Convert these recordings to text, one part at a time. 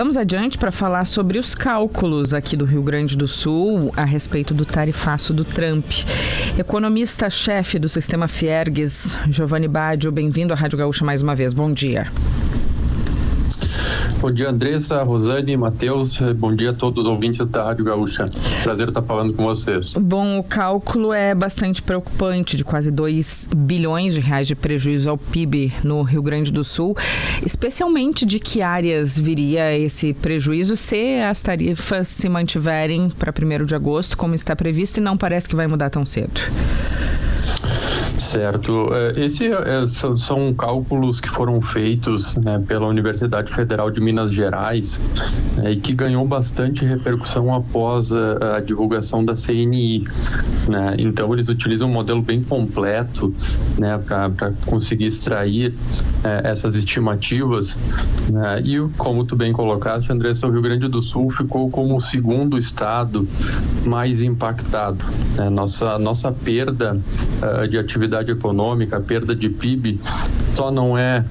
Vamos adiante para falar sobre os cálculos aqui do Rio Grande do Sul a respeito do tarifaço do Trump. Economista-chefe do Sistema Fiergues, Giovanni Baggio, bem-vindo à Rádio Gaúcha mais uma vez. Bom dia. Bom dia, Andressa, Rosane, Matheus. Bom dia a todos os ouvintes da Rádio Gaúcha. Prazer estar falando com vocês. Bom, o cálculo é bastante preocupante, de quase 2 bilhões de reais de prejuízo ao PIB no Rio Grande do Sul. Especialmente de que áreas viria esse prejuízo se as tarifas se mantiverem para 1º de agosto, como está previsto, e não parece que vai mudar tão cedo? Certo. Esses são cálculos que foram feitos, né, pela Universidade Federal de Minas Gerais, e que ganhou bastante repercussão após a divulgação da CNI. Né? Então, eles utilizam um modelo bem completo, né, para conseguir extrair essas estimativas. Né? E, como tu bem colocaste, Andressa, o Rio Grande do Sul ficou como o segundo estado mais impactado. Né? Nossa perda de atividade econômica, a perda de PIB, só não é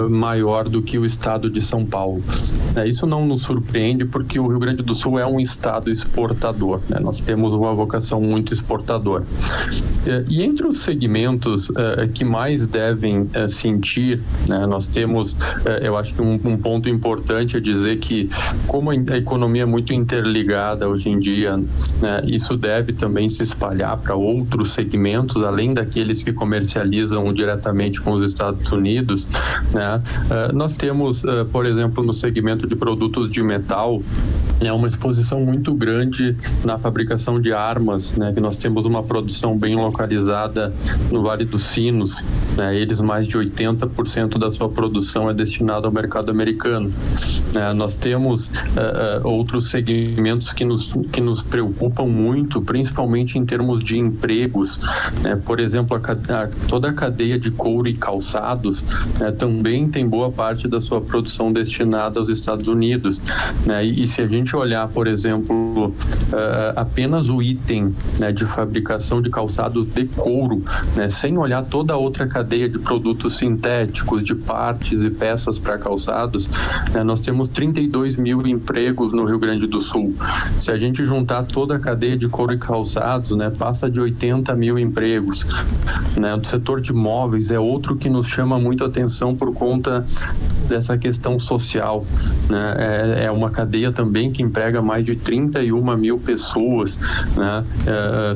maior do que o estado de São Paulo. Isso não nos surpreende porque o Rio Grande do Sul é um estado exportador, né? Nós temos uma vocação muito exportadora. E entre os segmentos que mais devem sentir, né, nós temos, eu acho que um ponto importante é dizer que, como a economia é muito interligada hoje em dia, né, isso deve também se espalhar para outros segmentos, além daqueles que comercializam diretamente com os Estados Unidos, né? Nós temos, por exemplo, no segmento de produtos de metal, uma exposição muito grande na fabricação de armas, né? Que nós temos uma produção bem localizada no Vale dos Sinos, né? Eles, mais de 80% da sua produção é destinada ao mercado americano. Nós temos outros segmentos que nos preocupam muito, principalmente em termos de empregos, né? Por exemplo, toda a cadeia de couro e calçados, né, também tem boa parte da sua produção destinada aos Estados Unidos. Né? E se a gente olhar, por exemplo, apenas o item, né, de fabricação de calçados de couro, né, sem olhar toda a outra cadeia de produtos sintéticos, de partes e peças para calçados, né, nós temos 32 mil empregos no Rio Grande do Sul. Se a gente juntar toda a cadeia de couro e calçados, né, passa de 80 mil empregos. Né? O setor de móveis é outro que nos chama muito a atenção por conta dessa questão social. Né? É uma cadeia também que emprega mais de 31 mil pessoas. Né?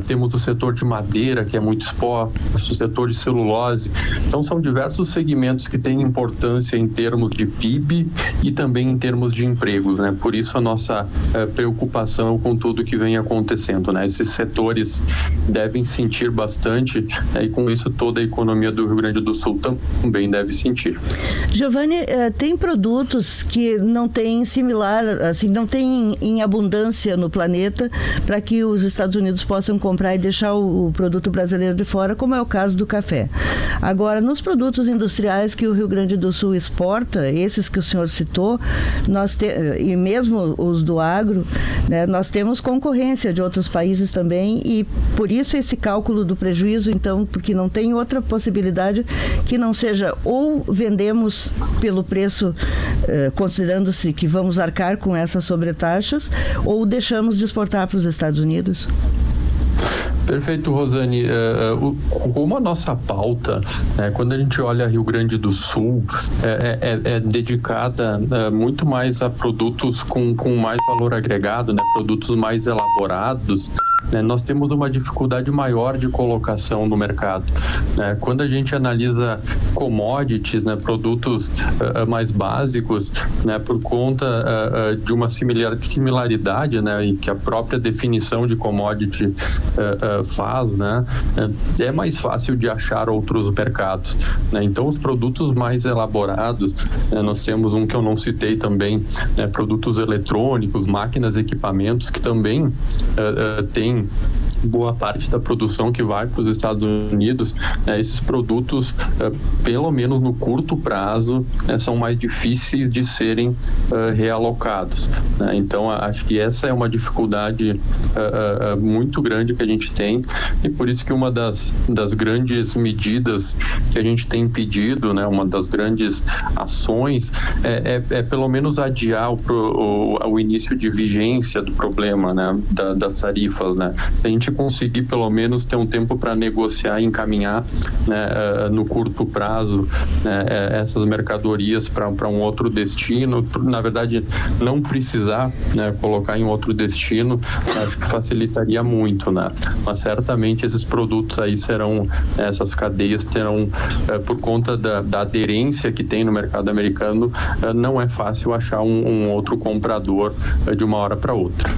Temos o setor de madeira, que é muito exposto, o setor de celulose. Então, são diversos segmentos que têm importância em termos de PIB e também em termos de empregos. Né? Por isso, a nossa preocupação com tudo que vem acontecendo. Né? Esses setores devem sentir bastante, né? E com isso toda a economia do Rio Grande do Sul também deve sentir. Giovanni, tem produtos que não tem similar, assim, não tem em abundância no planeta para que os Estados Unidos possam comprar e deixar o produto brasileiro de fora, como é o caso do café. Agora, nos produtos industriais que o Rio Grande do Sul exporta, esses que o senhor citou, e mesmo os do agro, né, nós temos concorrência de outros países também, e por isso esse cálculo do prejuízo, então, porque não tem outra possibilidade que não seja ou vendemos pelo preço, considerando-se que vamos arcar com essas sobretaxas, ou deixamos de exportar para os Estados Unidos? Perfeito, Rosane. Como a nossa pauta, quando a gente olha Rio Grande do Sul, é dedicada muito mais a produtos com mais valor agregado, né, produtos mais elaborados, né, nós temos uma dificuldade maior de colocação no mercado. Né? Quando a gente analisa commodities, né, produtos mais básicos, né, por conta de uma similaridade, né, em que a própria definição de commodity faz, né, é mais fácil de achar outros mercados. Né? Então, os produtos mais elaborados, né, nós temos um que eu não citei também, né, produtos eletrônicos, máquinas, equipamentos, que também têm boa parte da produção que vai para os Estados Unidos, esses produtos, pelo menos no curto prazo, são mais difíceis de serem realocados. Então, acho que essa é uma dificuldade muito grande que a gente tem, e por isso que uma das grandes medidas que a gente tem pedido, uma das grandes ações, é pelo menos adiar o início de vigência do problema, das tarifas. Se a gente conseguir pelo menos ter um tempo para negociar e encaminhar, no curto prazo, essas mercadorias para um outro destino, na verdade não precisar colocar em outro destino, acho que facilitaria muito, mas certamente esses produtos aí essas cadeias terão, por conta da aderência que tem no mercado americano, não é fácil achar um outro comprador de uma hora para outra.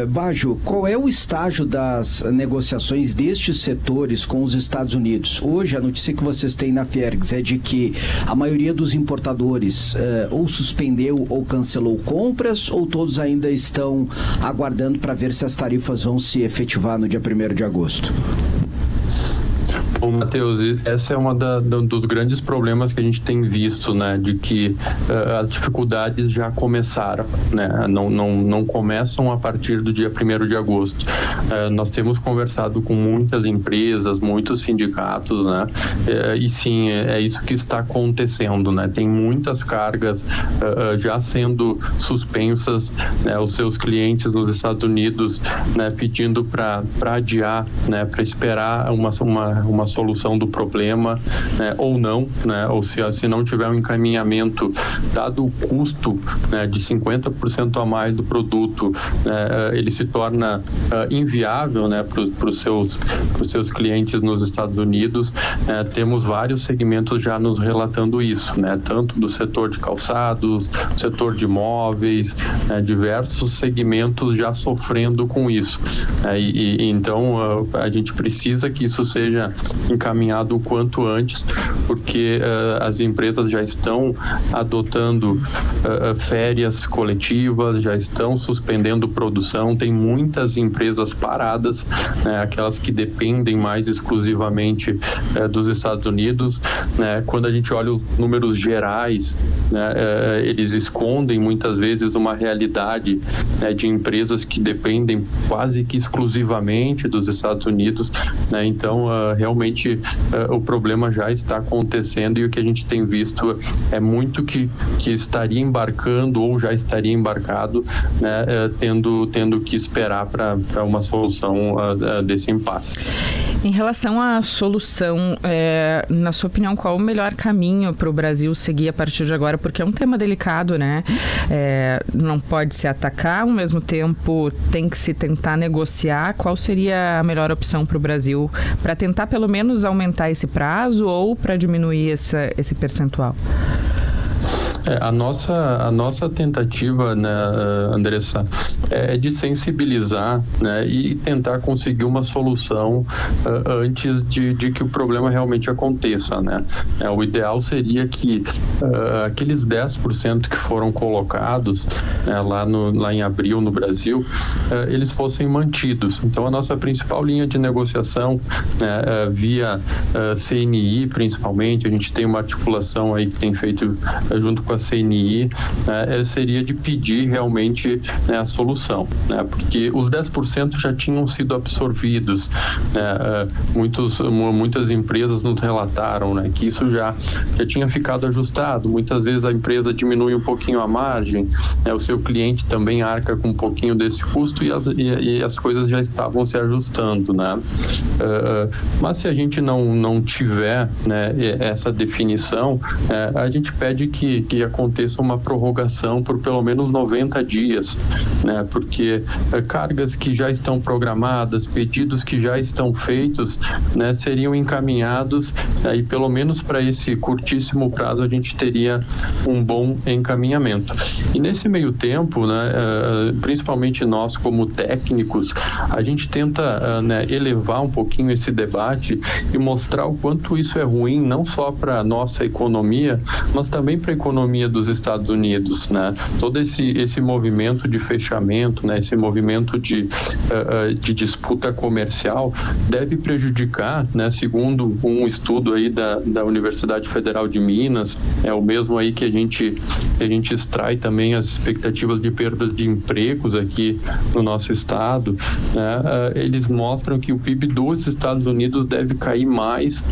Baggio, qual é o estágio das negociações destes setores com os Estados Unidos? Hoje, a notícia que vocês têm na Fiergs é de que a maioria dos importadores ou suspendeu ou cancelou compras, ou todos ainda estão aguardando para ver se as tarifas vão se efetivar no dia 1º de agosto? Bom, Matheus, essa é uma dos grandes problemas que a gente tem visto, de que as dificuldades já começaram, não começam a partir do dia 1º de agosto. Nós temos conversado com muitas empresas, muitos sindicatos, e sim, é isso que está acontecendo, Tem muitas cargas já sendo suspensas, os seus clientes nos Estados Unidos, pedindo para adiar, para esperar uma solução do problema, ou não, ou se não tiver um encaminhamento, dado o custo, de 50% a mais do produto, ele se torna inviável, para os seus clientes nos Estados Unidos. Temos vários segmentos já nos relatando isso, tanto do setor de calçados, setor de móveis, diversos segmentos já sofrendo com isso. Então, a gente precisa que isso seja encaminhado o quanto antes, porque as empresas já estão adotando férias coletivas, já estão suspendendo produção, tem muitas empresas paradas, aquelas que dependem mais exclusivamente dos Estados Unidos. Quando a gente olha os números gerais, eles escondem muitas vezes uma realidade de empresas que dependem quase que exclusivamente dos Estados Unidos. Então, realmente o problema já está acontecendo, e o que a gente tem visto é muito que estaria embarcando ou já estaria embarcado, tendo que esperar para uma solução desse impasse. Em relação à solução, na sua opinião, qual o melhor caminho para o Brasil seguir a partir de agora? Porque é um tema delicado, não pode se atacar, ao mesmo tempo tem que se tentar negociar. Qual seria a melhor opção para o Brasil, para tentar pelo menos aumentar esse prazo ou para diminuir esse percentual? A nossa tentativa, Andressa, é de sensibilizar, e tentar conseguir uma solução antes de que o problema realmente aconteça, O ideal seria que aqueles 10% que foram colocados, lá em abril no Brasil, eles fossem mantidos. Então, a nossa principal linha de negociação, via CNI principalmente, a gente tem uma articulação aí que tem feito junto com a CNI, seria de pedir realmente a solução, porque os 10% já tinham sido absorvidos. Muitas empresas nos relataram, que isso já tinha ficado ajustado. Muitas vezes a empresa diminui um pouquinho a margem, o seu cliente também arca com um pouquinho desse custo, e as coisas já estavam se ajustando, mas se a gente não tiver, essa definição, a gente pede que aconteça uma prorrogação por pelo menos 90 dias, porque cargas que já estão programadas, pedidos que já estão feitos, seriam encaminhados, e pelo menos para esse curtíssimo prazo a gente teria um bom encaminhamento. E nesse meio tempo, principalmente nós como técnicos, a gente tenta elevar um pouquinho esse debate e mostrar o quanto isso é ruim, não só para a nossa economia, mas também para a economia economia dos Estados Unidos, né? Todo esse movimento de fechamento, né? Esse movimento de disputa comercial deve prejudicar, né? Segundo um estudo aí da Universidade Federal de Minas, é o mesmo aí que a gente extrai também as expectativas de perdas de empregos aqui no nosso estado, né? Eles mostram que o PIB dos Estados Unidos deve cair mais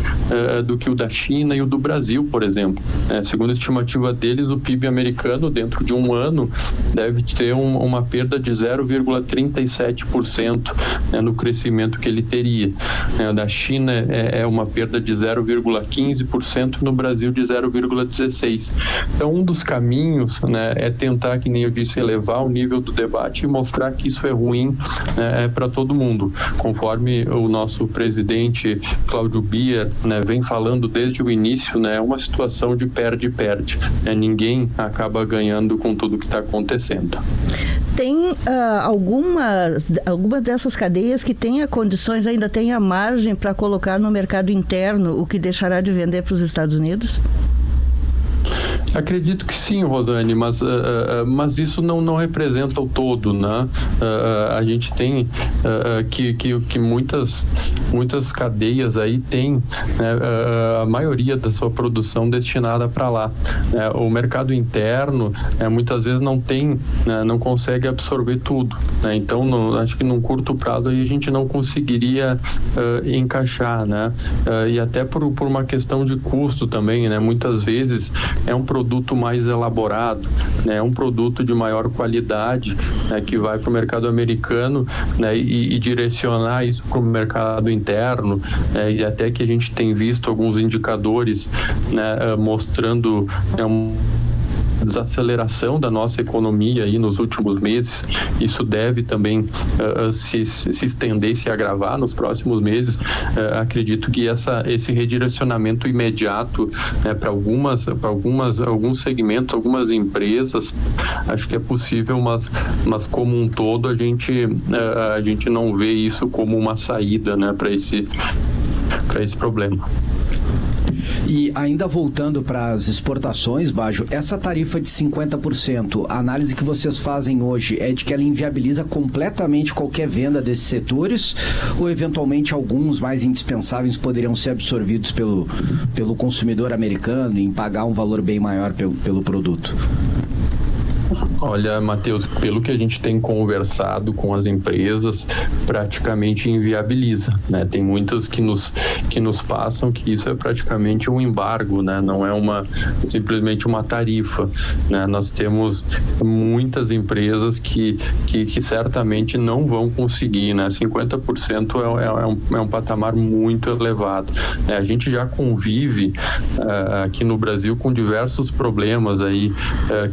do que o da China e o do Brasil, por exemplo. Segundo a estimativa deles, o PIB americano, dentro de um ano, deve ter uma perda de 0,37%, né, no crescimento que ele teria. O da China é uma perda de 0,15%, no Brasil de 0,16%. Então, um dos caminhos, né, é tentar, que nem eu disse, elevar o nível do debate e mostrar que isso é ruim, né, para todo mundo. Conforme o nosso presidente Cláudio Bier, né, vem falando desde o início, né, é uma situação de perde-perde. Ninguém acaba ganhando com tudo que está acontecendo. Tem alguma dessas cadeias que tenha condições, ainda tenha margem para colocar no mercado interno o que deixará de vender para os Estados Unidos? Acredito que sim, Rosane, mas isso não representa o todo, né? A gente tem que muitas cadeias aí têm, né, a maioria da sua produção destinada para lá. O mercado interno, muitas vezes não tem, né, não consegue absorver tudo, né? Então, acho que num curto prazo aí a gente não conseguiria encaixar, né? E até por uma questão de custo também, né? Muitas vezes é um produto mais elaborado, né? É um produto de maior qualidade, né, que vai para o mercado americano, né, e direcionar isso para o mercado interno, e até que a gente tem visto alguns indicadores, né, mostrando desaceleração da nossa economia aí nos últimos meses. Isso deve também se estender e se agravar nos próximos meses. Acredito que esse redirecionamento imediato, né, para alguns segmentos, algumas empresas, acho que é possível, mas como um todo a gente não vê isso como uma saída, né, para esse problema. E ainda voltando para as exportações, Baggio, essa tarifa de 50%, a análise que vocês fazem hoje é de que ela inviabiliza completamente qualquer venda desses setores, ou eventualmente alguns mais indispensáveis poderiam ser absorvidos pelo consumidor americano em pagar um valor bem maior pelo produto? Olha, Matheus, pelo que a gente tem conversado com as empresas, praticamente inviabiliza, né? Tem muitas que nos passam que isso é praticamente um embargo, né? Não é simplesmente uma tarifa, né? Nós temos muitas empresas que certamente não vão conseguir, né? 50% é um patamar muito elevado. A gente já convive aqui no Brasil com diversos problemas aí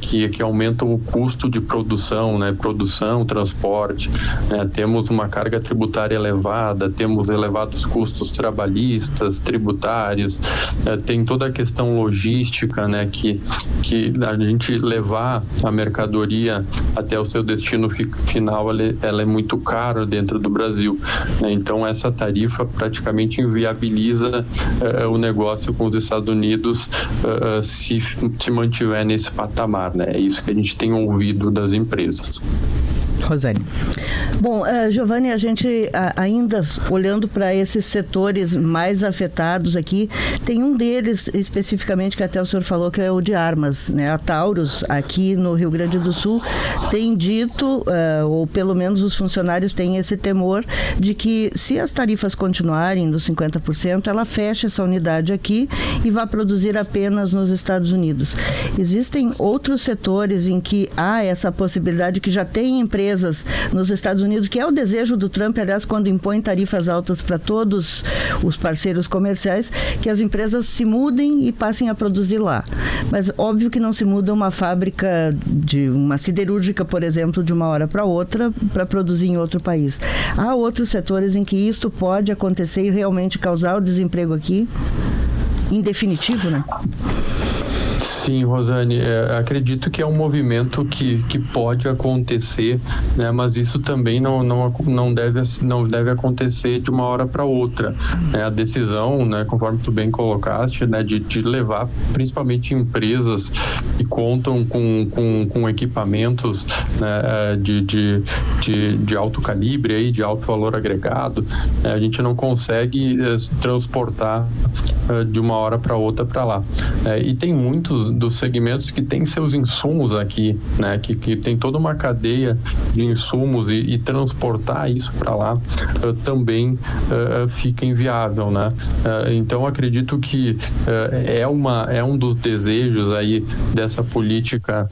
que aumentam o custo de produção, né? Produção, transporte, né? Temos uma carga tributária elevada, temos elevados custos trabalhistas, tributários, tem toda a questão logística, né? Que a gente levar a mercadoria até o seu destino final, ela é muito cara dentro do Brasil, né? Então essa tarifa praticamente inviabiliza o negócio com os Estados Unidos se mantiver nesse patamar, né? É isso que a gente tem ouvido das empresas. Rosane. Bom, Giovanni, a gente ainda olhando para esses setores mais afetados aqui, tem um deles especificamente que até o senhor falou, que é o de armas, né? A Taurus, aqui no Rio Grande do Sul, tem dito, ou pelo menos os funcionários têm esse temor de que se as tarifas continuarem nos 50%, ela fecha essa unidade aqui e vai produzir apenas nos Estados Unidos. Existem outros setores em que há essa possibilidade, que já tem empresas nos Estados Unidos, que é o desejo do Trump, aliás, quando impõe tarifas altas para todos os parceiros comerciais, que as empresas se mudem e passem a produzir lá. Mas óbvio que não se muda uma fábrica de uma siderúrgica, por exemplo, de uma hora para outra para produzir em outro país. Há outros setores em que isso pode acontecer e realmente causar o desemprego aqui, em definitivo, né? Sim, Rosane, acredito que é um movimento que pode acontecer, né, mas isso também não deve acontecer de uma hora para outra. A decisão, né, conforme tu bem colocaste, né, de levar principalmente empresas que contam com equipamentos, né, de alto calibre, aí, de alto valor agregado, a gente não consegue transportar de uma hora para outra para lá. E tem muitos dos segmentos que têm seus insumos aqui, né, que tem toda uma cadeia de insumos e transportar isso para lá também fica inviável, né? Então acredito que é um dos desejos aí dessa política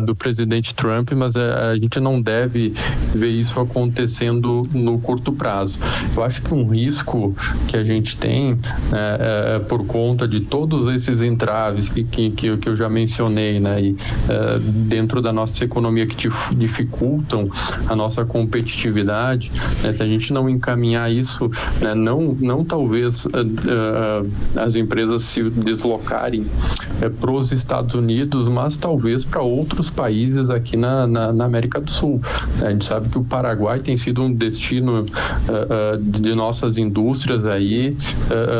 do presidente Trump, mas a gente não deve ver isso acontecendo no curto prazo. Eu acho que um risco que a gente tem por conta de todos esses entraves que eu já mencionei, né, e, dentro da nossa economia que dificultam a nossa competitividade, né, se a gente não encaminhar isso, né, não talvez as empresas se deslocarem para os Estados Unidos, mas talvez para outros países aqui na América do Sul. A gente sabe que o Paraguai tem sido um destino de nossas indústrias aí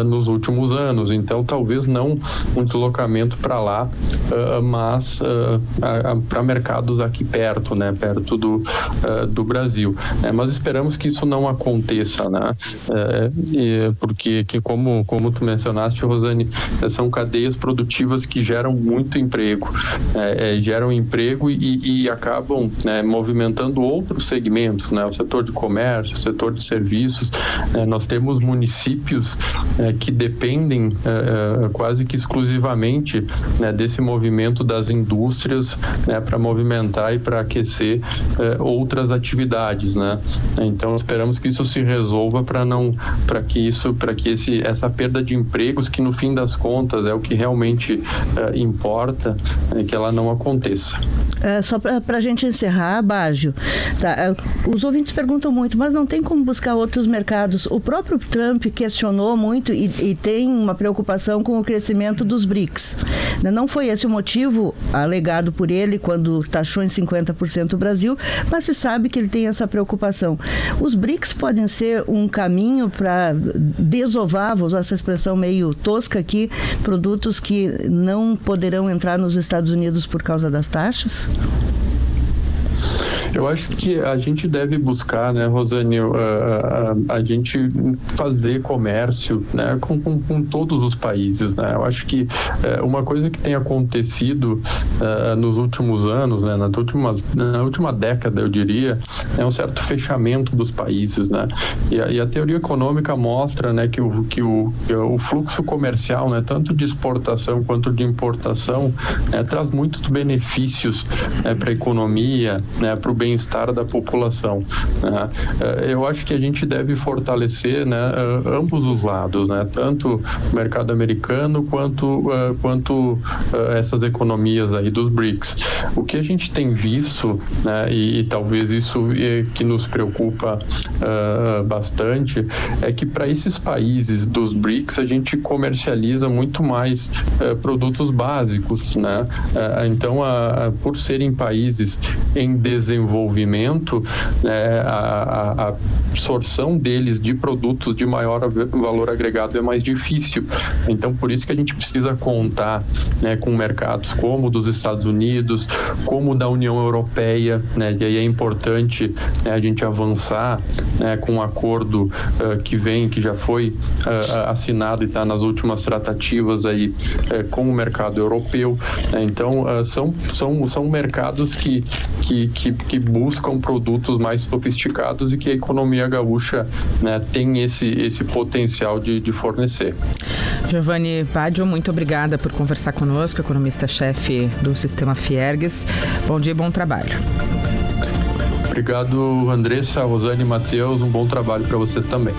nos últimos anos, então talvez não um deslocamento para lá, mas para mercados aqui perto, né, perto do Brasil. Mas esperamos que isso não aconteça, né, porque como tu mencionaste, Rosane, são cadeias produtivas que geram muito emprego, e acabam, né, movimentando outros segmentos, né, o setor de comércio, o setor de serviços. Nós temos municípios que dependem quase que exclusivamente, né, desse movimento das indústrias, né, para movimentar e para aquecer outras atividades, né? Então esperamos que isso se resolva para que essa perda de empregos, que no fim das contas é o que realmente importa, que ela não aconteça. Só para a gente encerrar, Baggio, tá, os ouvintes perguntam muito, mas não tem como buscar outros mercados. O próprio Trump questionou muito e tem uma preocupação com o crescimento dos BRICS. Não foi esse o motivo alegado por ele quando taxou em 50% o Brasil, mas se sabe que ele tem essa preocupação. Os BRICS podem ser um caminho para desovar, vou usar essa expressão meio tosca aqui, produtos que não poderão entrar nos Estados Unidos por causa das taxas? Eu acho que a gente deve buscar, né, Rosane, a gente fazer comércio, né, com todos os países, né? Eu acho que uma coisa que tem acontecido nos últimos anos, né, na última década, eu diria, é um certo fechamento dos países, né? E a teoria econômica mostra, né, que o fluxo comercial, né, tanto de exportação quanto de importação, traz muitos benefícios, né, para a economia, né, para o bem-estar da população, né? Eu acho que a gente deve fortalecer, né, ambos os lados, né, tanto o mercado americano quanto essas economias aí dos BRICS. O que a gente tem visto, né, e talvez isso que nos preocupa bastante, é que para esses países dos BRICS a gente comercializa muito mais produtos básicos, né? Então, por serem países em desenvolvimento, a absorção deles de produtos de maior valor agregado é mais difícil. Então, por isso que a gente precisa contar, né, com mercados como o dos Estados Unidos, como o da União Europeia, né? E aí é importante, né, a gente avançar, né, com um acordo que já foi assinado e está nas últimas tratativas aí com o mercado europeu. Então, são mercados que buscam produtos mais sofisticados e que a economia gaúcha, né, tem esse potencial de fornecer. Giovanni Baggio, muito obrigada por conversar conosco, economista-chefe do Sistema Fiergues. Bom dia e bom trabalho. Obrigado, Andressa, Rosane e Matheus. Um bom trabalho para vocês também.